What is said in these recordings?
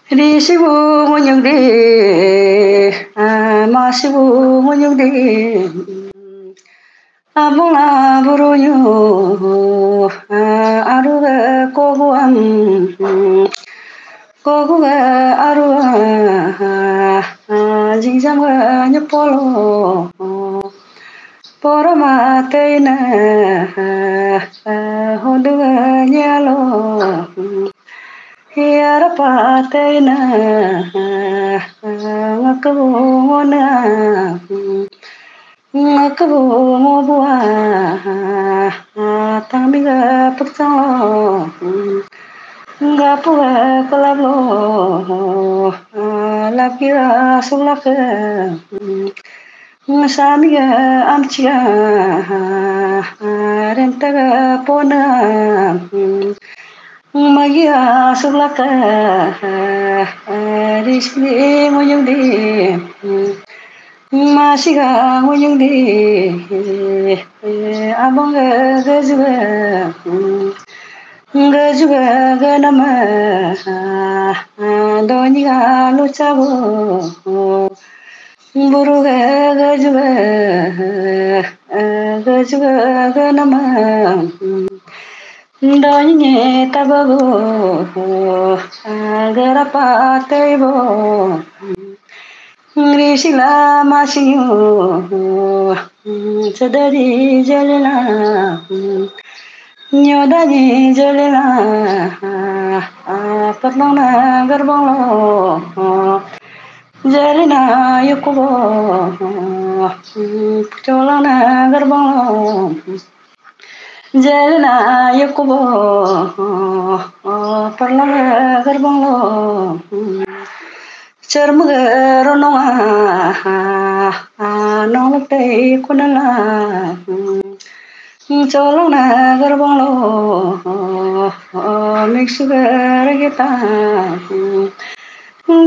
Đi si bu mo nhung đi ma si bu mo nhung đi abung la buru nyu aru ga ko bu am ko bu ga aru jing jam ga nyu polo poro ma te na ho du ga nyalo Hiara patena ngakabu ngona ngakabu ngobua tamiga putalo ngapuga kalablo lapira sulaka ngasamiga amchiga rentaga pona Magia sulaka risni ngoyong di masiga ngoyong di abang gajuga gajuga ganama doniga luchabo buruga gajuga gajuga ganama Donye tabago garapa tebo Ngrisila masiyo sadari jalena nyodani jalena patlana garbolo jalena yukubo cholana garbolo Jalna yukubo parla garbanglo charmuga ronwa nongte kunala cholna garbanglo mixuga regeta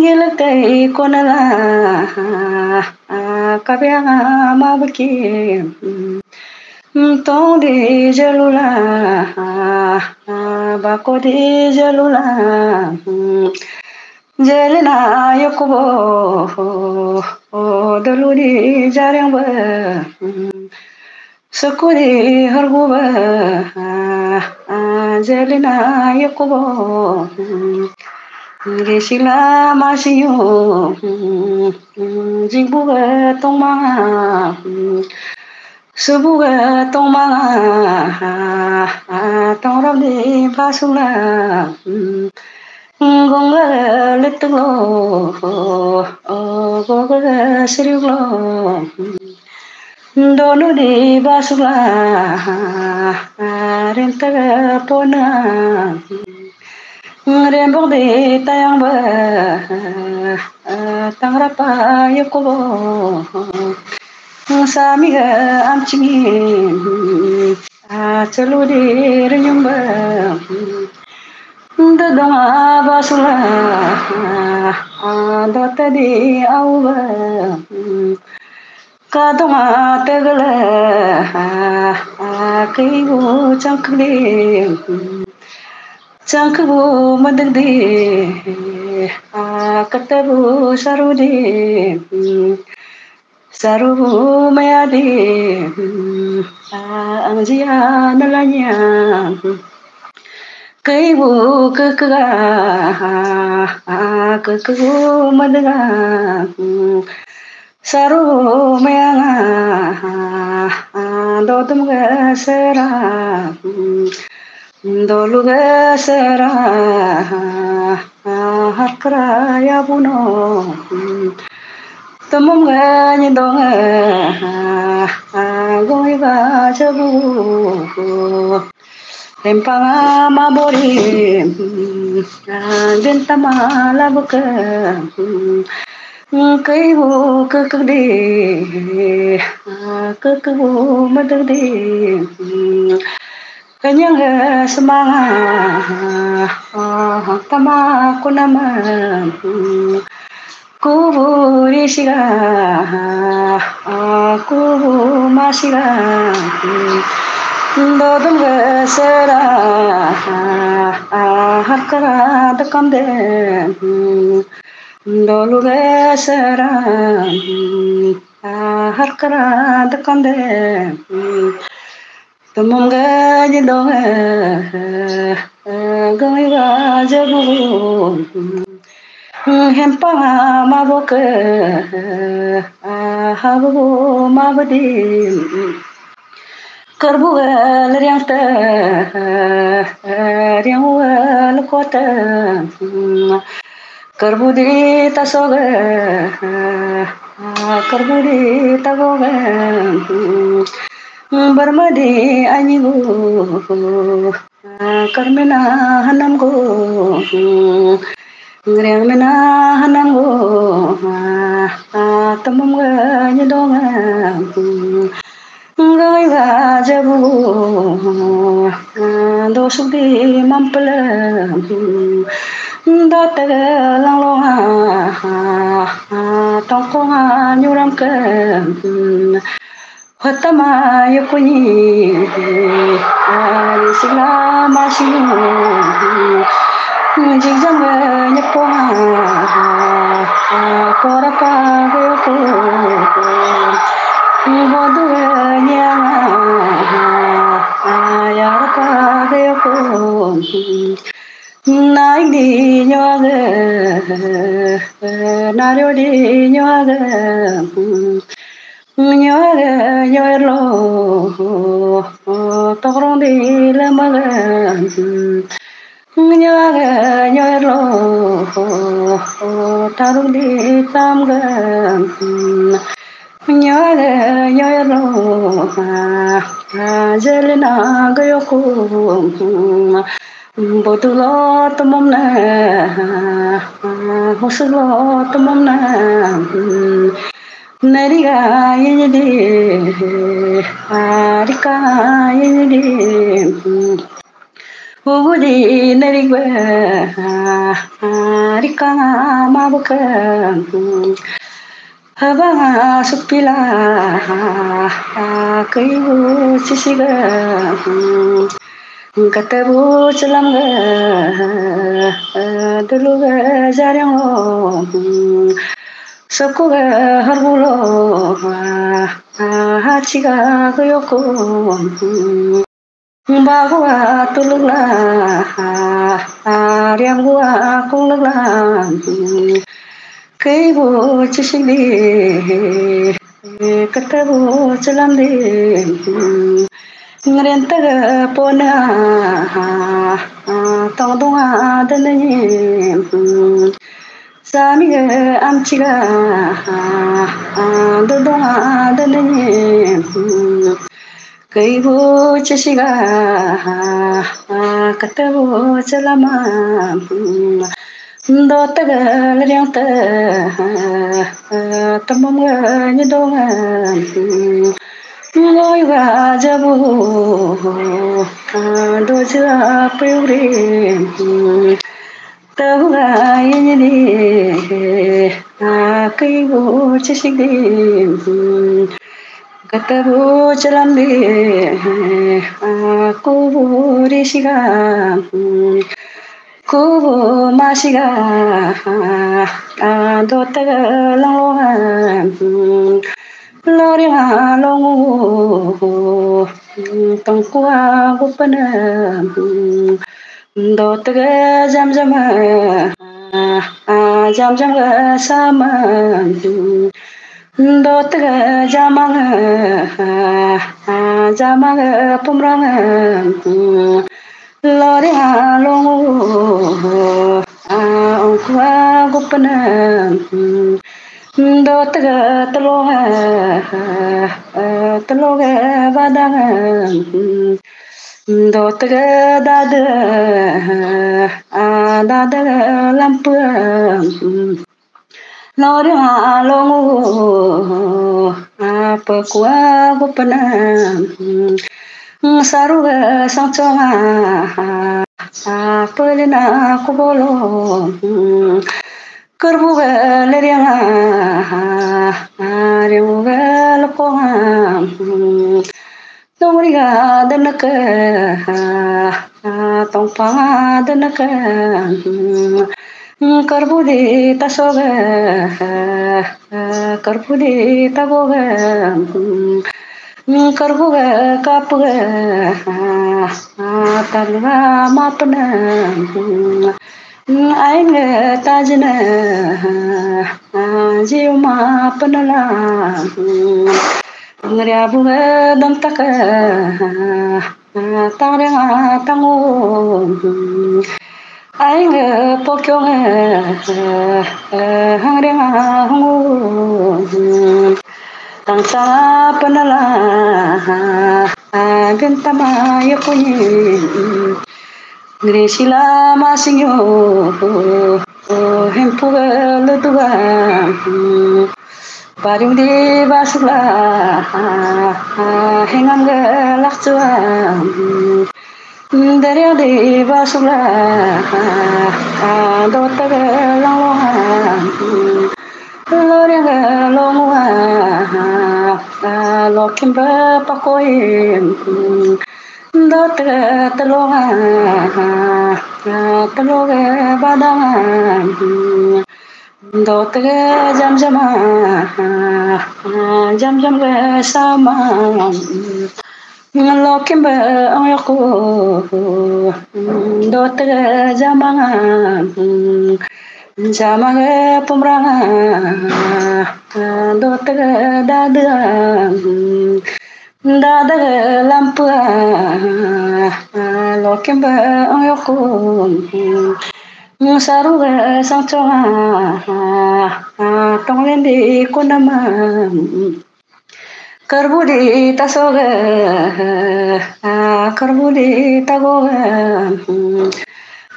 gilate kunala kabya mabuki Tong de jalula bako de jalula jalena yokubo daluri jarangba sakuri harguba jalena yokubo gesila masiyo jingbuga tongma Subuga tongma tongram de basula gonga letulo goga siriglo donu de basula rentaga pona rembok de tayang ba tangrapa yakobo Samiga amchingi chaludi rinyumba dadonga basula dota di auba kadonga tegala kaibu changkbu madagdi katabu sarudi Saru mayadi anjia nalanya kaibu kekega kekegu madaga saru mayanga dodum ga sera dolu ga sera hakra ya buno Tamam ga ni dong goi ba chabu rempang mabori bentama labuka kai bu kakde kakbu madade kanyang semanga tama kunama Kubu siga, kubu masiga, Dodum gesera harkara da kamde dolu gesera harkara da kamde tumum gaji do gai ga jabu hempa mabok habu mabadi Kerbual riang te riang wal kota kerbudi tasoga kerbudi tagoga bermadi anyigu kermena hanamgu riang mena hanamgu temum ga nyedonga Gai ga jabu do sudi mampala do ta lang lo ha tong ko ha nyuram ka Hatama yukuni sigla masinu jigjang nyapo kora pa ko Bodu ya ka ko nai di nyoga nario di nyoga nyoga nyoelo togrong di lamaga nyoga nyoelo tarung di tamga Nyare nyaro jelena gayoko botulo tumomna hosulo tumomna nariga yedi arika yedi ugudi narigwa arika mabuka Haba supila kayu sisiga katabu celangga dulu ga jarang sokuga harbulo hachiga kayoko bagua tulula riang gua kulula Cây bồ chỉ sinh đi cất bồ chỉ làm đi ngren ta pona tong tong đơn nhẹ sa mi am chi ga đơn nhẹ cây bồ chỉ sinh ga cất bồ chỉ làm do ta ga riang ta tamam ga ni do ga ngoi ga jabu do ja peure ta ga yin ni kai go chi sig di gata bo chalam di ko ri siga Kubu masiga do taga longa lori longu tongkua gupana do taga jam jam sama do taga jamang pumrang Lori halongu kwa gupana do taga taloga badanga do taga dada lampu Lori halongu apa kwa gupana saruga sangchonga pelena kubolo kerbuga lerianga remuga lokonga tumriga danaka tong pa dana ka karbu de tasoga karbu de tagoga karbuga kapuga talwa mapna ainga tajna jiu mapna la ngriabuga dam taka tangra tango ainga pokyonga hangrenga hango tang sa panala gantama yakuni gresila masinyo hempuga lutuga paring di basula henganga lakchua darya di basula dotaga langwa lorenga longwa lokimba pakoy dotaga talonga taloga badanga dotaga jamjama jamjamga sama lokimba ayako dotaga jamanga jamaga pumranga dotaga dadaga lampua lokimba ayako saruga sangchonga tonglendi konama karbudi tasoga karbudi tagoga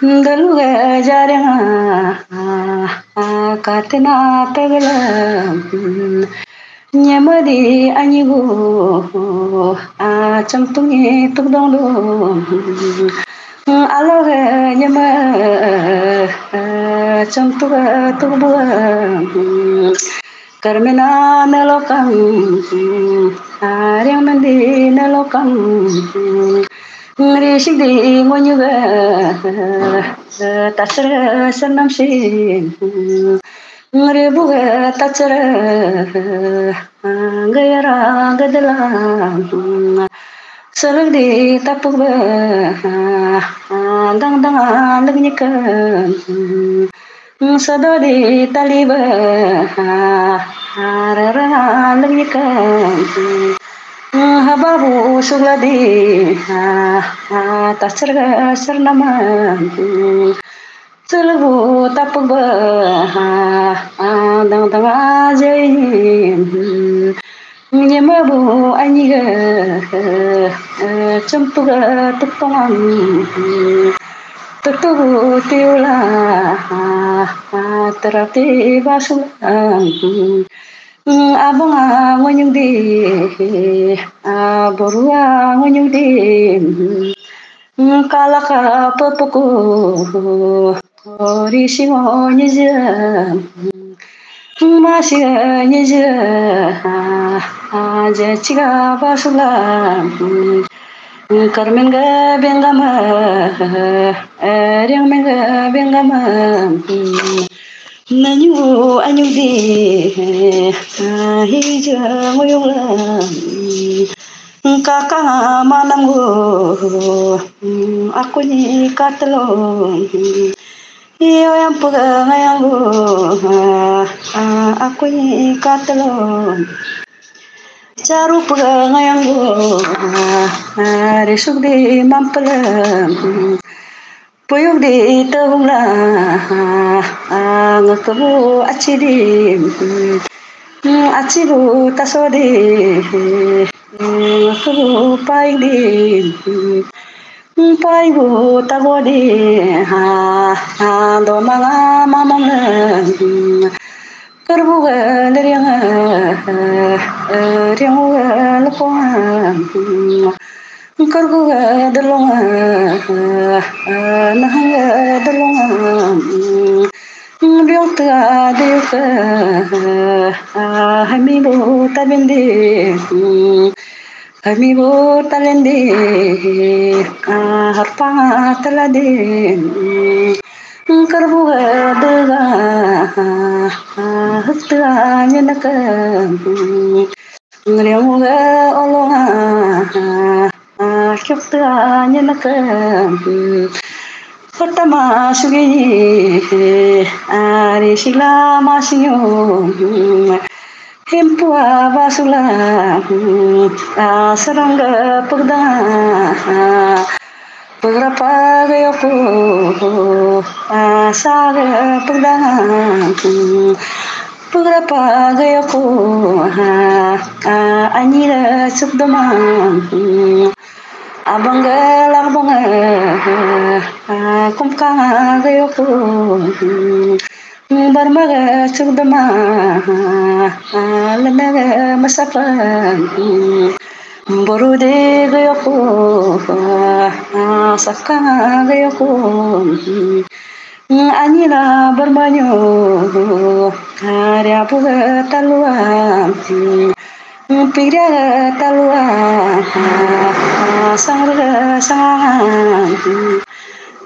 daluga jarenga katena tagala nyamadi anyigo chamtungi tugdongdo aloga nyama chamtuga tugbuga karmena nalokam areng mandi nalokam ngrisik di ngonyuga tasra sanamsi ngribuga tachara gayara gadala sarag di tapuga dang dang lagnika sado di taliba rara lagnika hababu sugladi tasarga sarnama selagu tapuga dang dang ajay nyamabu anyiga champuga tutongan tutugu tiula terati basulan abanga ngonyung di borua ngonyung di kalaka pepuku risingo nyeja masih nyeja aja ciga basulan karmenga bengama rengmenga bengama nanyu anyu di hija ngoyongla kakang mananggo aku ni katlo iyo yang puga ngayanggo aku ni katlo caru puga ngayanggo resuk di mampalam puyuk di tahungla ngakabu acidim acibu tasodi ngakabu paidim paibu tagodi domanga mamang karbuga lerianga rianguga leponga karbuga dalonga nahanga dalonga biota diuka hamibu tabindi amigo talende harpa talade karbuga daga hutta nyanaka ngremuga olonga kyukta nyanaka Pertama sugi ari sila masinyo hempua basula sarangga pagda pagrapa gayoko saga pagda pagrapa gayoko anira sukdama abangga labanga kumkanga gayoko barmaga sukdama lanaga masapa borude gayoko sakanga gayoko anila barmanyo karya puga talua Pigria talua sangra sang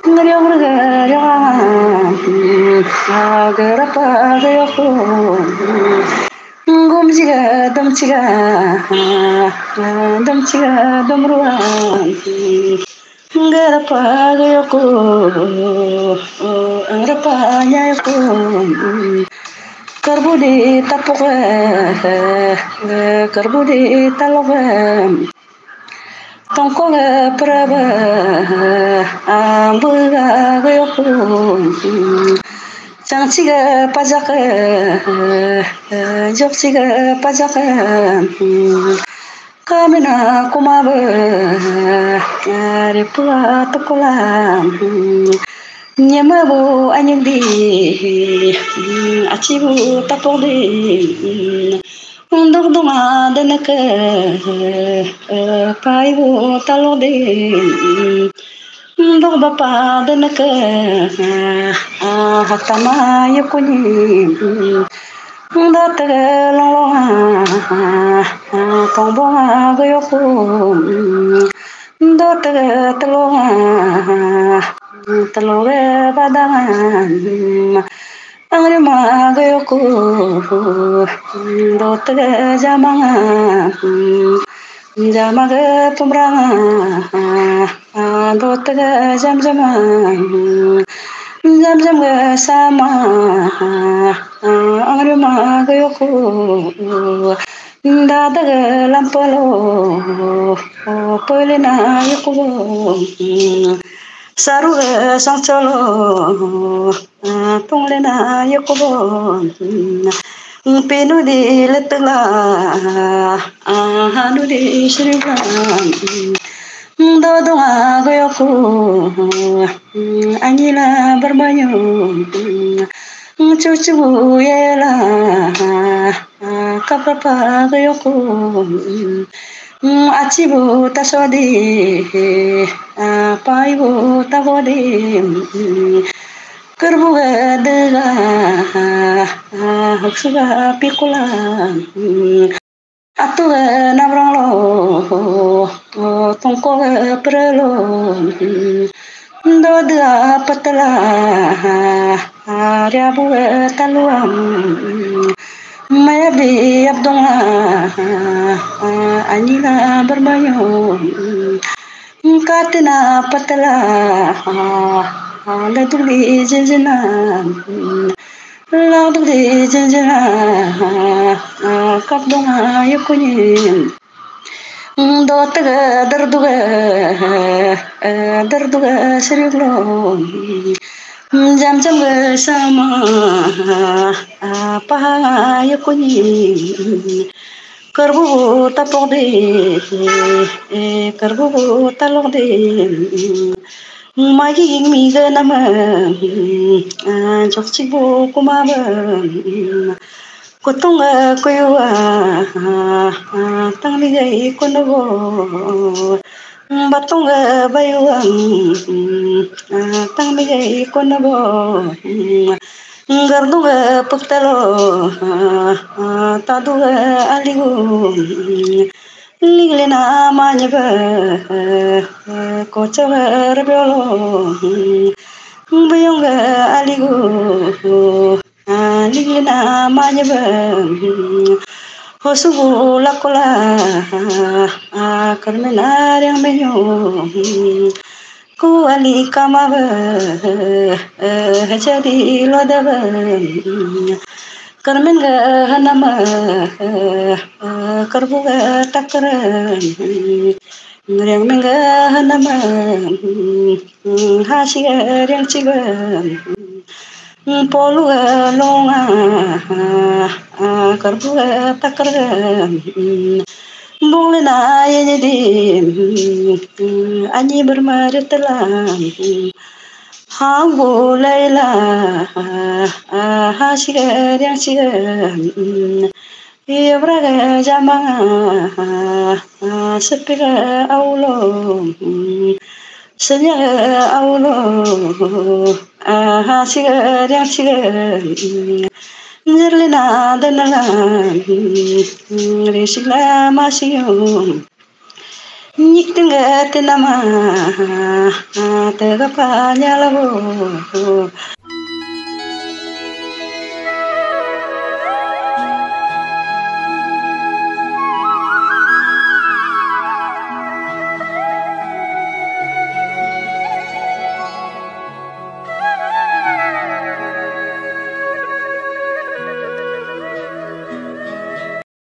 ngriya garapa gayoko gumjiga damchiga damruwa garapa gayoko angrapa nyayoko Karbude tapoga karbude taloga tongkoga praba ambuga gayoko changchiga pajaka jokchiga pajaka kamena kumaba repua tokola Nyamabu anyandi achibu tapode ndong donga denaka paibu talode ndong bapa denaka hatama yakuni ndata longa tombonga gayoko ndata talonga Taloga badangan angri magayoko dotaga jamanga jamaga tumranga dotaga jamjama jamjamga sama angri magayoko dadaga lampalo polena yoko Saruga sangcholo ponglena yokobo penu di letla hanu di shriga dodonga goyoko anila barbanyo chuchu yela kapapa goyoko achibu tasodi paibu tagode karbuga daga haksuga pikula atuga nabranglo tongkoga prelo doda patala riabuga taluam Mayabi abdonga anila bermayo katina patala laduli jenjena kapdonga yukuni dotaga darduga seriglo jam jam sama paha yakuni karbu tapode karbu talode magi mi ganama jokchibo kumaba kutunga koywa tangligai konogo batunga bayuang tangligai konogo garduga puktalo taduga aligu Liglina manyaba kochavar biolo buyonga aligo liglina manyaba hosugo lakola karmena yang menyo ku ali kamava jadi lodava Karmenga hanama karbuga takran Ngriang menga hanama hasiga riang chiga poluga longa karbuga takran Bolena yedi anyi bermaritelan Hambo Laila Hasiga Yansiga Ibraga Jama Sepiga Aulo Senya Aulo Hasiga Yansiga Nirlina Danala Risila Masiyum Nyiktinga tinama tega panyalabo